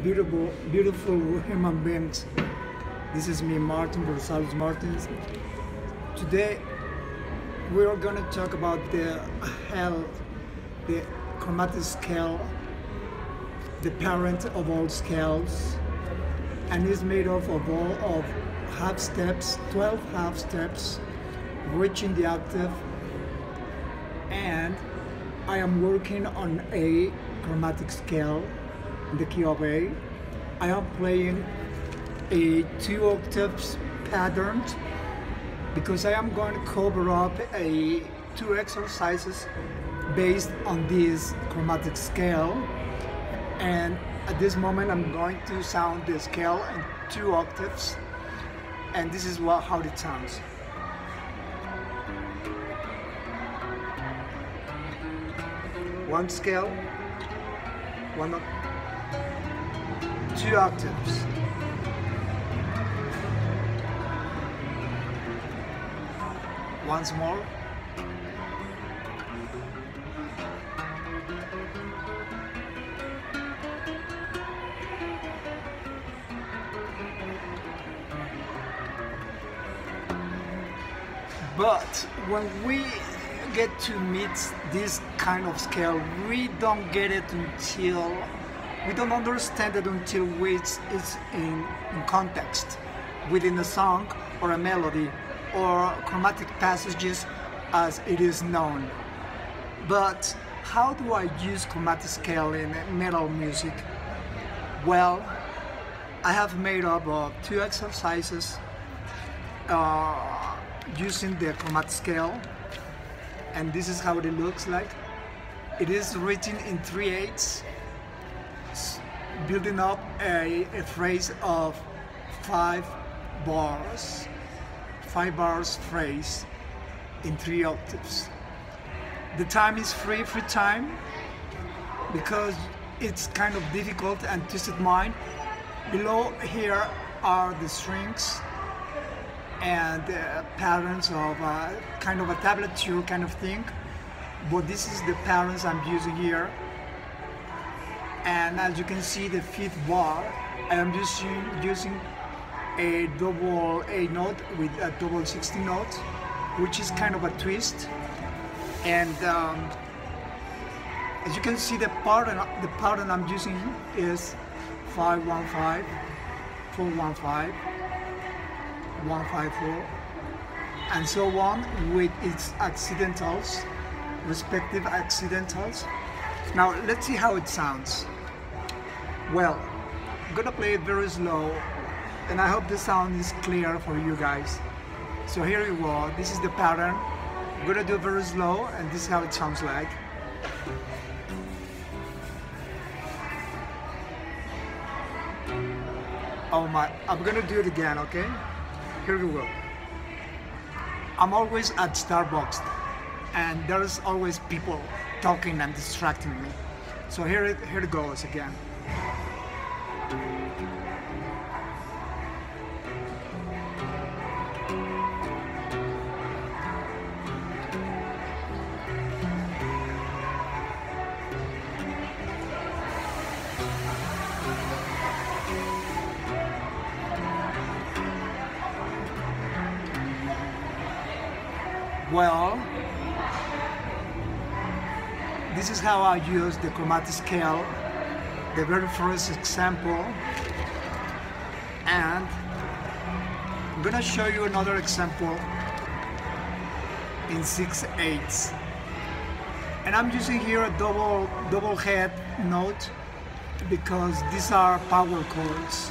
beautiful human beings. This is me, Martin Rosales Martins. Today, we're gonna talk about the chromatic scale, the parent of all scales, and is made up of all of half steps, 12 half steps, reaching the octave. And I am working on a chromatic scale in the key of A. I am playing a 2 octaves pattern because I am going to cover up two exercises based on this chromatic scale. And at this moment I'm going to sound the scale in 2 octaves, and this is how it sounds. One scale, 2 octaves. Once more. But when we get to meet this kind of scale, we don't get it until, we don't understand it until it's in context, within a song or a melody or chromatic passages as it is known. But how do I use chromatic scale in metal music? Well, I have made up of 2 exercises using the chromatic scale, and this is how it looks like. It is written in 3/8, building up a phrase of 5 bars phrase in 3 octaves. The time is free time, because it's kind of difficult and twisted mind. Below here are the strings and patterns of kind of a tablature kind of thing, but this is the patterns I'm using here. And as you can see, the 5th bar, I am using a double A note with a double 16 note, which is kind of a twist. And as you can see, the pattern I'm using is 5-1-5, 4-1-5, 1-5-4, and so on, with its accidentals, respective accidentals. Now let's see how it sounds. Well, I'm gonna play it very slow, and I hope the sound is clear for you guys. So here you go. This is the pattern. I'm gonna do it very slow, and this is how it sounds like. Oh my, I'm gonna do it again, okay? Here we go. I'm always at Starbucks, and there's always people talking and distracting me. So here it goes again. Well, this is how I use the chromatic scale, the very first example, and I'm gonna show you another example in 6/8. And I'm using here a double head note because these are power chords.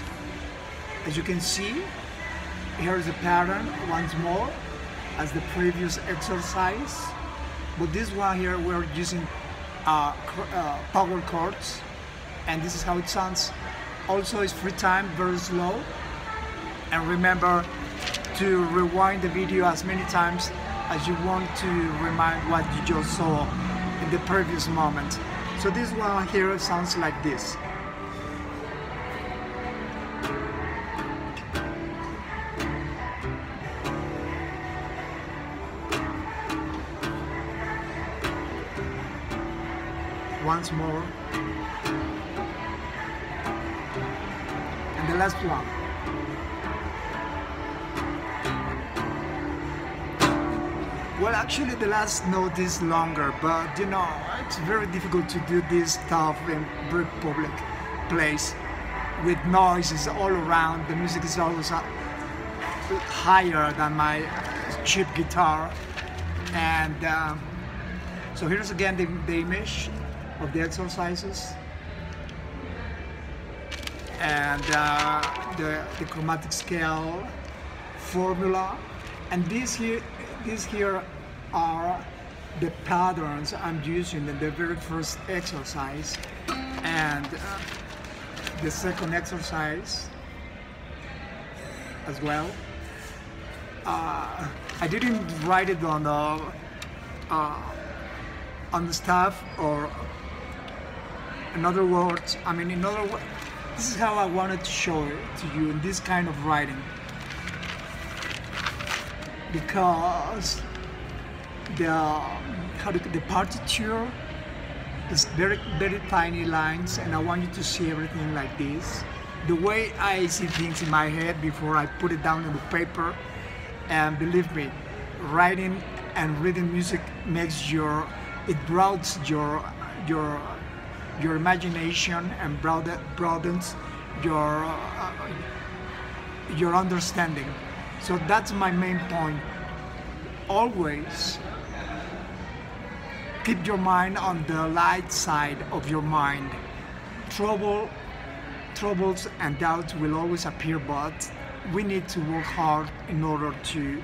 As you can see, here's the pattern once more as the previous exercise, but this one here we're using power chords, and this is how it sounds. Also, it's free time, very slow, and remember to rewind the video as many times as you want to remind what you just saw in the previous moment. So this one here sounds like this. once more. last one. Well, actually the last note is longer, but you know, it's very difficult to do this stuff in very public place with noises all around. The music is always higher than my cheap guitar. And so here's again the image of the exercises and the chromatic scale formula. And these here are the patterns I'm using in the very first exercise and the second exercise as well. I didn't write it on the stuff, or in other words, this is how I wanted to show it to you in this kind of writing, because the partiture is very tiny lines, and I want you to see everything like this, the way I see things in my head before I put it down on the paper. And believe me, writing and reading music it broadens your imagination and broadens your understanding. So that's my main point. Always keep your mind on the light side of your mind. Troubles and doubts will always appear, but we need to work hard in order to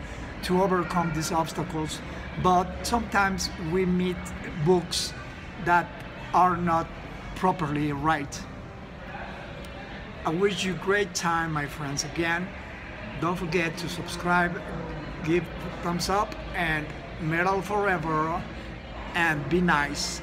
overcome these obstacles. But sometimes we meet books that are not properly right. I wish you a great time, my friends. Again, don't forget to subscribe, give thumbs up, and metal forever, and be nice.